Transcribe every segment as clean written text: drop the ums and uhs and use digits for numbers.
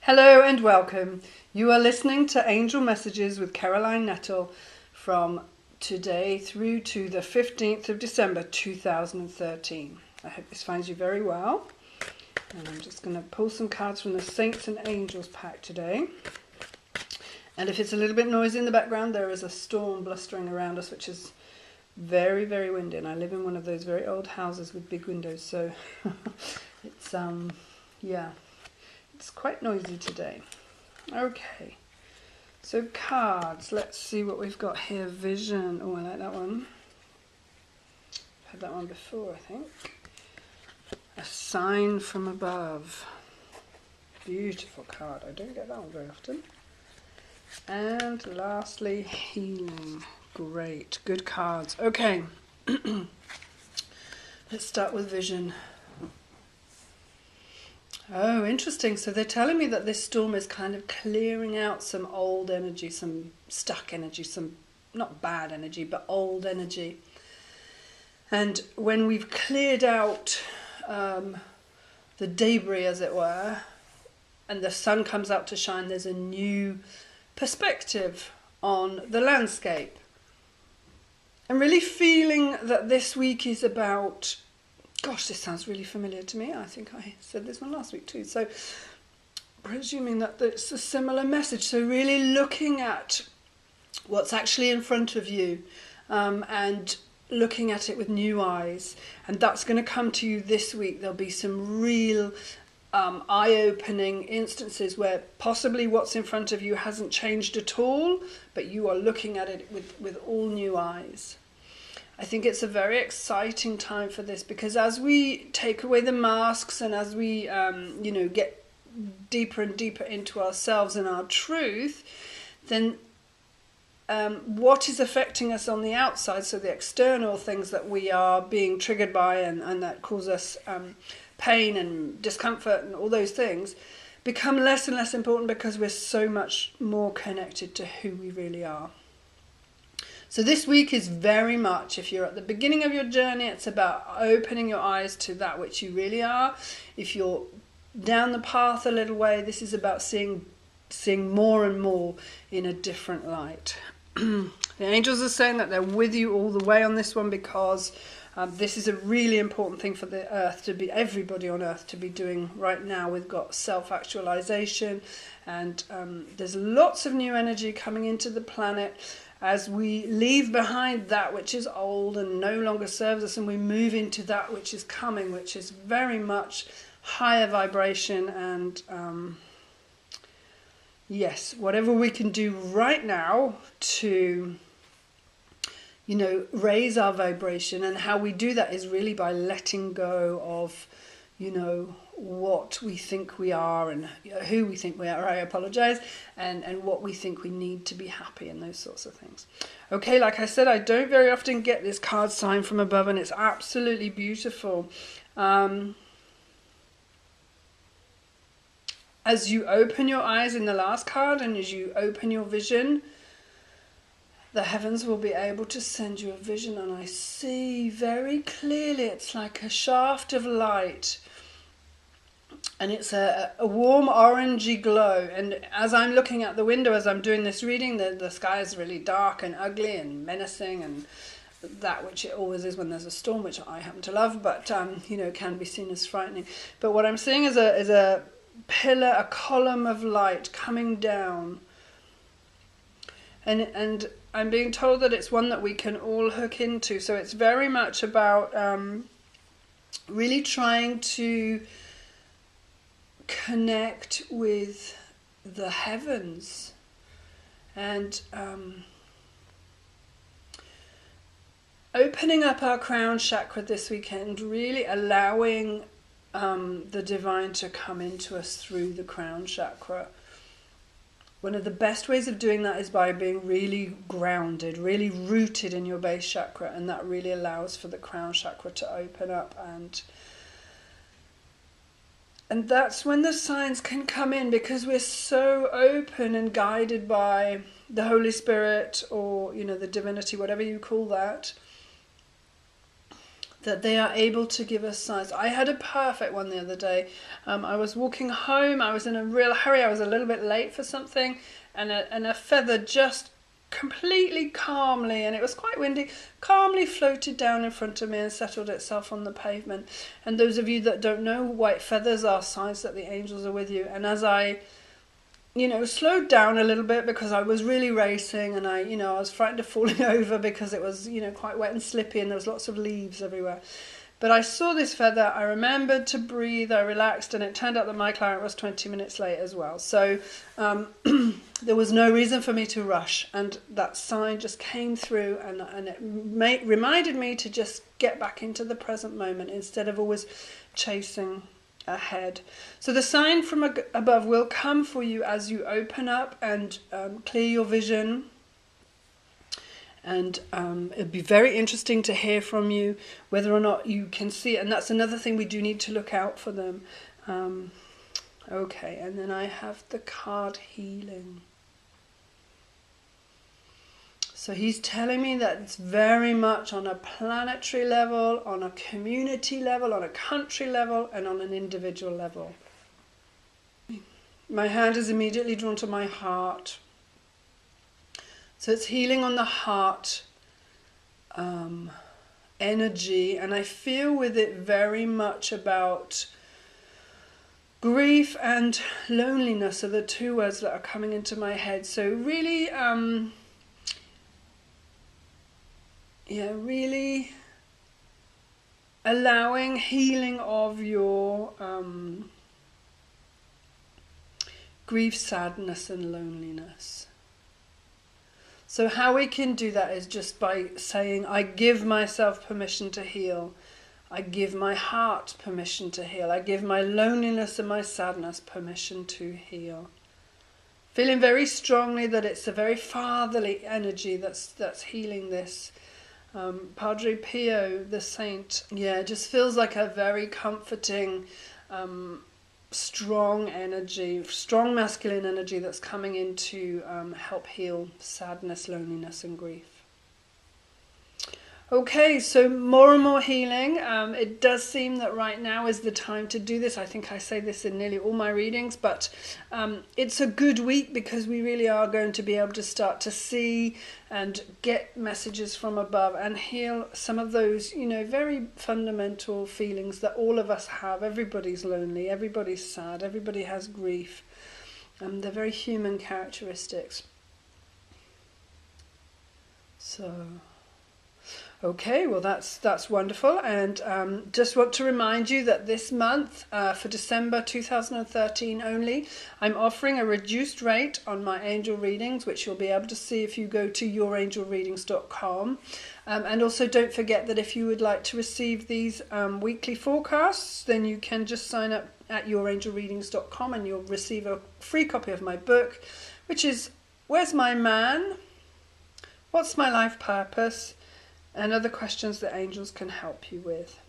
Hello and welcome. You are listening to Angel Messages with Caroline Nettle from today through to the 15th of December 2013. I hope this finds you very well. And I'm just going to pull some cards from the Saints and Angels pack today. And if it's a little bit noisy in the background, there is a storm blustering around us, which is very, very windy. And I live in one of those very old houses with big windows, so it's, yeah. It's quite noisy today. Okay, so cards. Let's see what we've got here. Vision. Oh, I like that one. I've had that one before, I think. A sign from above. Beautiful card. I don't get that one very often. And lastly, healing. Great. Good cards. Okay. Let's start with vision. Oh, interesting. So they're telling me that this storm is kind of clearing out some old energy, some stuck energy, some not bad energy, but old energy. And when we've cleared out the debris, as it were, and the sun comes out to shine, there's a new perspective on the landscape. I'm really feeling that this week is about... Gosh, this sounds really familiar to me. I think I said this one last week too. So, presuming that it's a similar message. So really looking at what's actually in front of you and looking at it with new eyes. And that's going to come to you this week. There'll be some real eye-opening instances where possibly what's in front of you hasn't changed at all, but you are looking at it with all new eyes. I think it's a very exciting time for this, because as we take away the masks and as we, get deeper and deeper into ourselves and our truth, then what is affecting us on the outside, so the external things that we are being triggered by and that cause us pain and discomfort and all those things, become less and less important because we're so much more connected to who we really are. So this week is very much, if you're at the beginning of your journey, it's about opening your eyes to that which you really are. If you're down the path a little way, this is about seeing more and more in a different light. The angels are saying that they're with you all the way on this one, because this is a really important thing for the earth to be, everybody on earth to be doing right now. We've got self-actualization, and there's lots of new energy coming into the planet as we leave behind that which is old and no longer serves us, and we move into that which is coming, which is very much higher vibration. And yes, whatever we can do right now to raise our vibration, and how we do that is really by letting go of what we think we are and who we think we are, I apologize, and what we think we need to be happy, and those sorts of things. Okay, like I said, I don't very often get this card sign from above, and it's absolutely beautiful. As you open your eyes in the last card, and as you open your vision, the heavens will be able to send you a vision, and I see very clearly it's like a shaft of light. And it's a warm orangey glow. And as I'm looking out the window, as I'm doing this reading, the sky is really dark and ugly and menacing, and that which it always is when there's a storm, which I happen to love, but can be seen as frightening. But what I'm seeing is a pillar, a column of light coming down. And I'm being told that it's one that we can all hook into. So it's very much about really trying to connect with the heavens, and opening up our crown chakra this weekend, really allowing the divine to come into us through the crown chakra. One of the best ways of doing that is by being really grounded, really rooted in your base chakra, and that really allows for the crown chakra to open up, and that's when the signs can come in, because we're so open and guided by the Holy Spirit, or the divinity, whatever you call that, that they are able to give us signs. I had a perfect one the other day. I was walking home, I was in a real hurry, I was a little bit late for something, and a feather just completely calmly, and it was quite windy, calmly floated down in front of me and settled itself on the pavement. And those of you that don't know, white feathers are signs that the angels are with you. And as I slowed down a little bit because I was really racing, and I was frightened of falling over because it was, quite wet and slippy, and there was lots of leaves everywhere. But I saw this feather, I remembered to breathe, I relaxed, and it turned out that my client was 20 minutes late as well. So there was no reason for me to rush, and that sign just came through, and it reminded me to just get back into the present moment instead of always chasing ahead. So the sign from above will come for you as you open up and clear your vision. And it'd be very interesting to hear from you whether or not you can see it. And that's another thing, we do need to look out for them. Okay, and then I have the card healing. So he's telling me that it's very much on a planetary level, on a community level, on a country level, and on an individual level. My hand is immediately drawn to my heart. So it's healing on the heart energy, and I feel with it very much about grief and loneliness are the two words that are coming into my head. So really, really allowing healing of your grief, sadness, and loneliness. So how we can do that is just by saying, I give myself permission to heal. I give my heart permission to heal. I give my loneliness and my sadness permission to heal. Feeling very strongly that it's a very fatherly energy that's healing this. Padre Pio, the saint, it just feels like a very comforting, strong energy, strong masculine energy that's coming in to help heal sadness, loneliness, and grief. Okay, so more and more healing. It does seem that right now is the time to do this. I think I say this in nearly all my readings, but it's a good week because we really are going to be able to start to see and get messages from above and heal some of those, very fundamental feelings that all of us have. Everybody's lonely, everybody's sad, everybody has grief. They're very human characteristics. So... okay, well that's wonderful, and just want to remind you that this month, for December 2013 only, I'm offering a reduced rate on my angel readings, which you'll be able to see if you go to yourangelreadings.com. And also don't forget that if you would like to receive these weekly forecasts, then you can just sign up at yourangelreadings.com and you'll receive a free copy of my book, which is Where's My Man? What's My Life Purpose? And other questions that angels can help you with.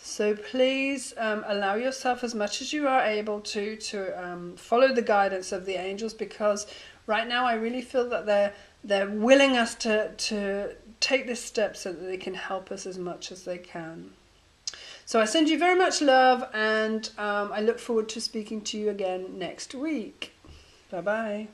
So please allow yourself as much as you are able to follow the guidance of the angels, because right now I really feel that they're willing us to take this step so that they can help us as much as they can. So I send you very much love, and I look forward to speaking to you again next week. Bye-bye.